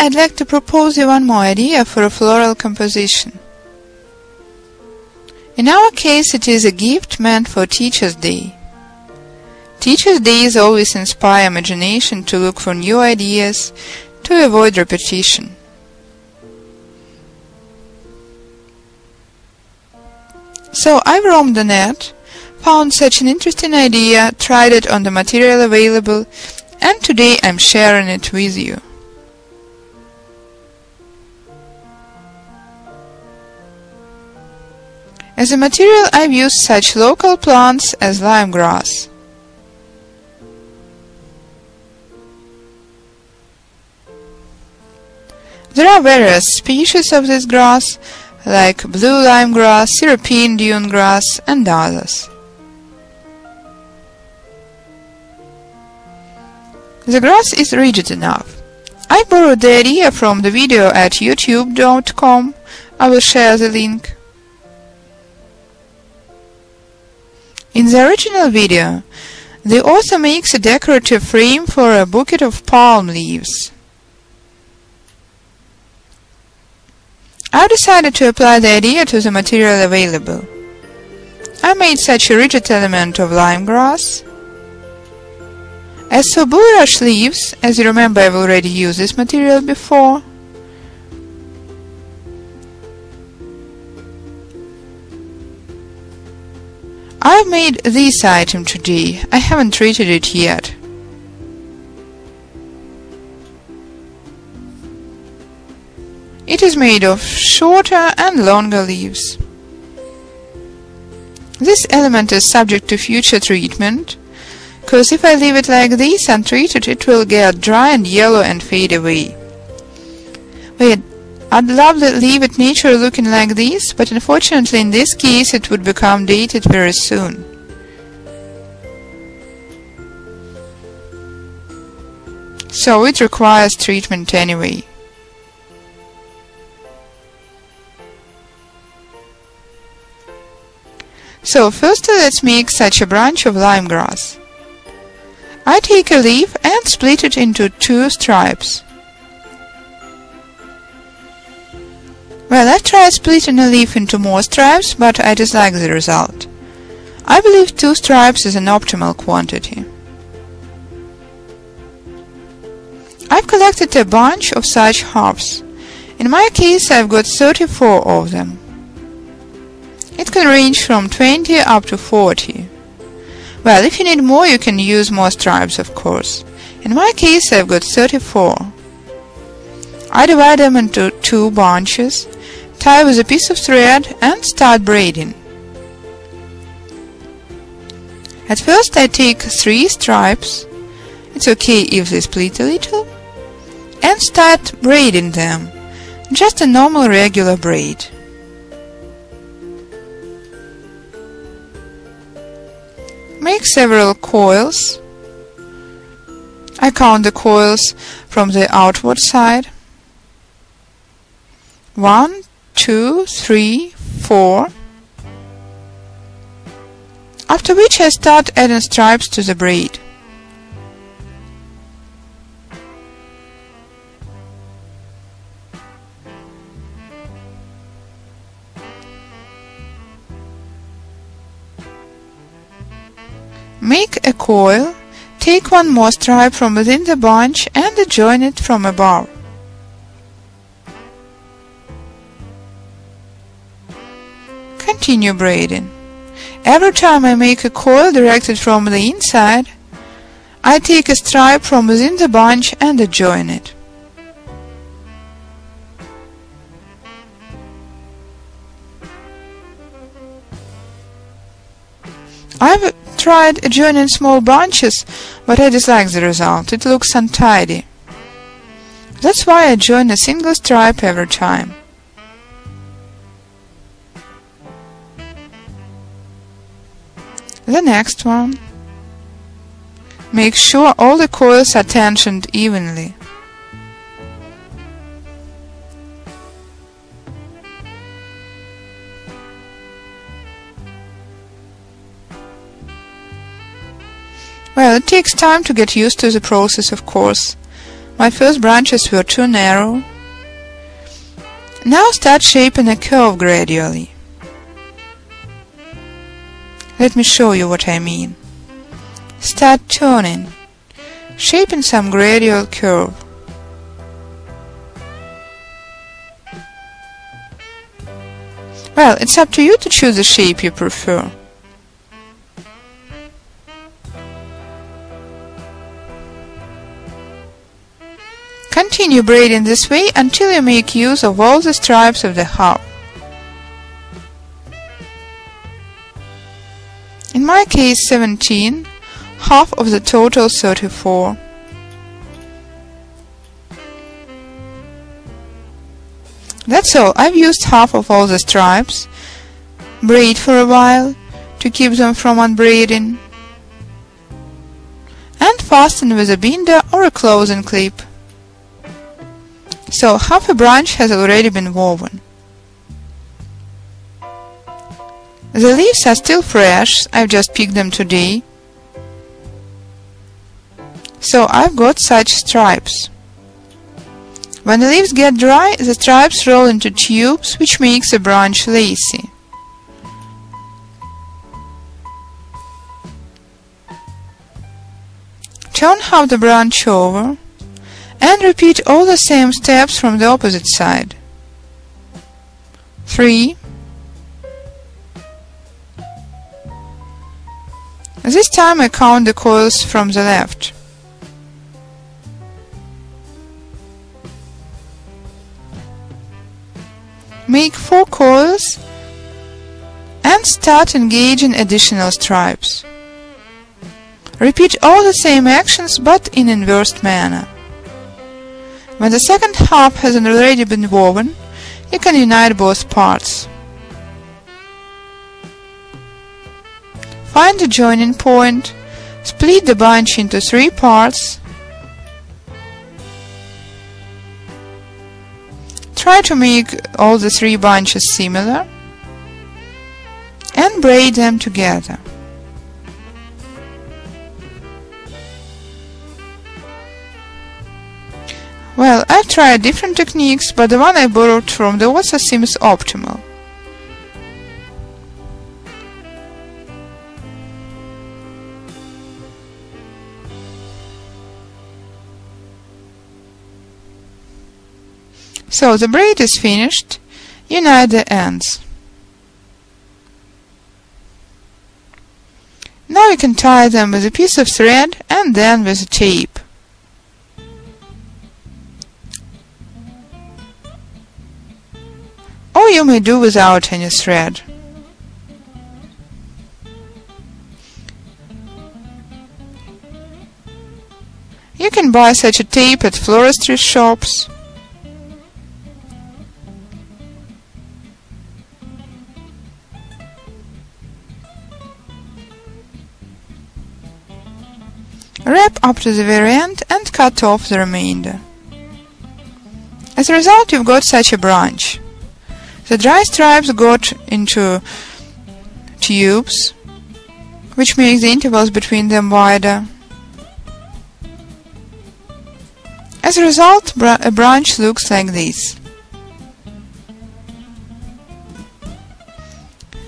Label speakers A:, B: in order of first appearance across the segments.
A: I'd like to propose you one more idea for a floral composition. In our case, it is a gift meant for Teacher's Day. Teacher's Days always inspire imagination to look for new ideas, to avoid repetition. So I roamed the net, found such an interesting idea, tried it on the material available, and today I'm sharing it with you. As a material, I've used such local plants as limegrass. There are various species of this grass, like blue limegrass, European dune grass, and others. The grass is rigid enough. I borrowed the idea from the video at youtube.com. I will share the link. In the original video, the author makes a decorative frame for a bouquet of palm leaves. I decided to apply the idea to the material available. I made such a rigid element of limegrass. As for bulrush leaves, as you remember, I've already used this material before. I've made this item today. I haven't treated it yet. It is made of shorter and longer leaves. This element is subject to future treatment, because if I leave it like this untreated, it will get dry and yellow and fade away. Wait, I'd love to leave it natural looking like this, but unfortunately in this case it would become dated very soon. So it requires treatment anyway. So first let's make such a branch of limegrass. I take a leaf and split it into 2 stripes. Well, I've tried splitting a leaf into more stripes, but I dislike the result. I believe 2 stripes is an optimal quantity. I've collected a bunch of such halves. In my case, I've got 34 of them. It can range from 20 up to 40. Well, if you need more, you can use more stripes, of course. In my case, I've got 34. I divide them into 2 bunches, tie with a piece of thread, and start braiding. At first I take 3 stripes, it's okay if they split a little, and start braiding them, just a normal regular braid. Make several coils. I count the coils from the outward side. 1, 2, 3, 4. After which I start adding stripes to the braid. Make a coil, take 1 more stripe from within the bunch and join it from above. Continue braiding. Every time I make a coil directed from the inside, I take a stripe from within the bunch and join it. I've tried joining small bunches, but I dislike the result. It looks untidy. That's why I join a single stripe every time. The next one. Make sure all the coils are tensioned evenly. Well, it takes time to get used to the process, of course, My first branches were too narrow. Now start shaping a curve gradually. Let me show you what I mean. Start turning, shaping some gradual curve. Well, it's up to you to choose the shape you prefer. Continue braiding this way until you make use of all the stripes of the harp. In my case 17, half of the total 34. That's all. I've used half of all the stripes. Braid for a while to keep them from unbraiding, and fasten with a binder or a closing clip. So half a branch has already been woven. The leaves are still fresh, I've just picked them today. So I've got such stripes. When the leaves get dry, the stripes roll into tubes, which makes the branch lacy. Turn half the branch over and repeat all the same steps from the opposite side. 3. This time I count the coils from the left. Make 4 coils and start engaging additional stripes. Repeat all the same actions but in inverted manner. When the second half has already been woven, you can unite both parts. Find the joining point, split the bunch into 3 parts. Try to make all the 3 bunches similar and braid them together. Well, I've tried different techniques, but the one I borrowed from the author seems optimal. So the braid is finished. Unite the ends. Now you can tie them with a piece of thread and then with a tape. Or you may do without any thread. You can buy such a tape at floristry shops. Wrap up to the very end and cut off the remainder. As a result, you've got such a branch. The dry stripes got into tubes, which makes the intervals between them wider. As a result, a branch looks like this.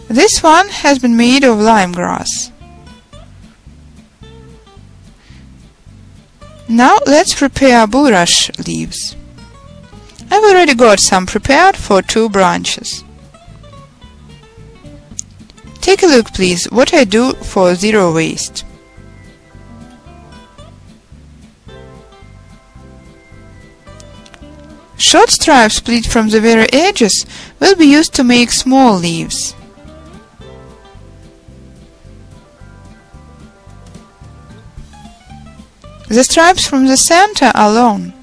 A: This one has been made of lime grass. Now let's prepare bulrush leaves. I've already got some prepared for 2 branches. Take a look, please, what I do for zero waste. Short stripes split from the very edges will be used to make small leaves. The stripes from the center are long.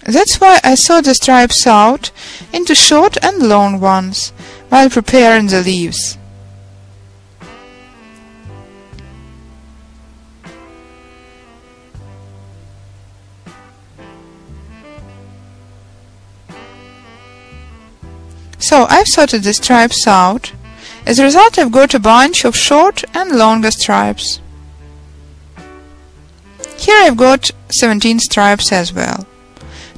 A: That's why I sort the stripes out into short and long ones while preparing the leaves. So I've sorted the stripes out As a result, I've got a bunch of short and longer stripes. Here I've got 17 stripes as well.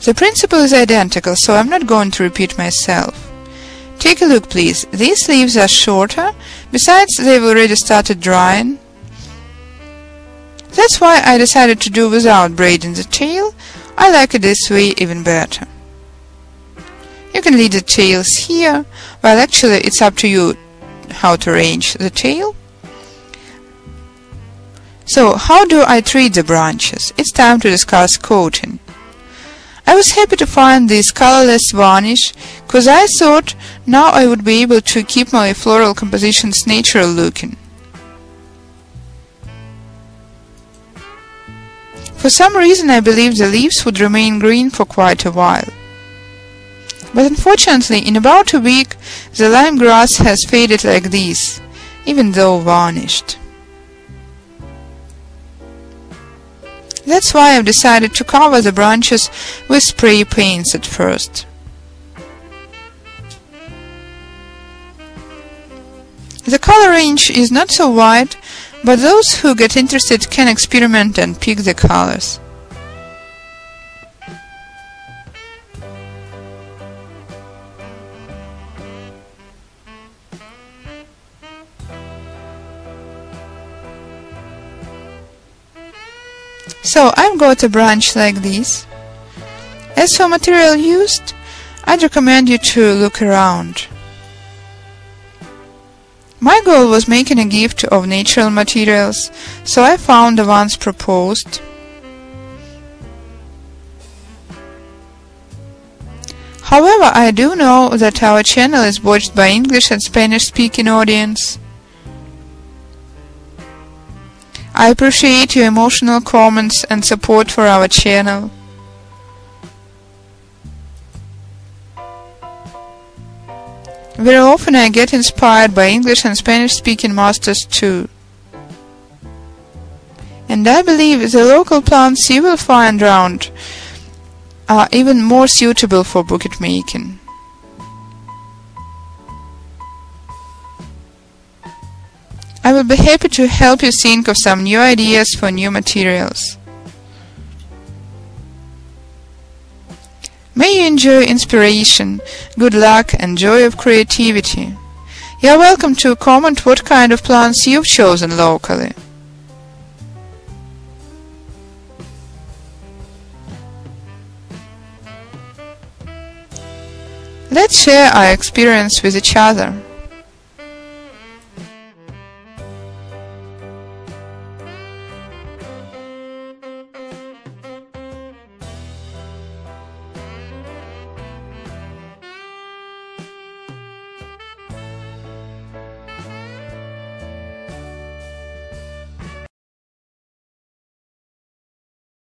A: The principle is identical, so I'm not going to repeat myself. Take a look, please. These leaves are shorter, besides they've already started drying. That's why I decided to do without braiding the tail. I like it this way even better. You can leave the tails here, well actually it's up to you how to arrange the tail. So how do I treat the branches? It's time to discuss coating. I was happy to find this colorless varnish, cause I thought now I would be able to keep my floral compositions natural looking. For some reason I believed the leaves would remain green for quite a while. But unfortunately, in about a week, the lime grass has faded like this, even though varnished. That's why I've decided to cover the branches with spray paints at first. The color range is not so wide, but those who get interested can experiment and pick the colors. So I've got a branch like this. As for material used, I'd recommend you to look around. My goal was making a gift of natural materials, so I found the ones proposed. However, I do know that our channel is watched by English and Spanish-speaking audience. I appreciate your emotional comments and support for our channel. Very often I get inspired by English and Spanish-speaking masters too. And I believe the local plants you will find around are even more suitable for bouquet making. I will be happy to help you think of some new ideas for new materials. May you enjoy inspiration, good luck and joy of creativity. You are welcome to comment what kind of plants you've chosen locally. Let's share our experience with each other.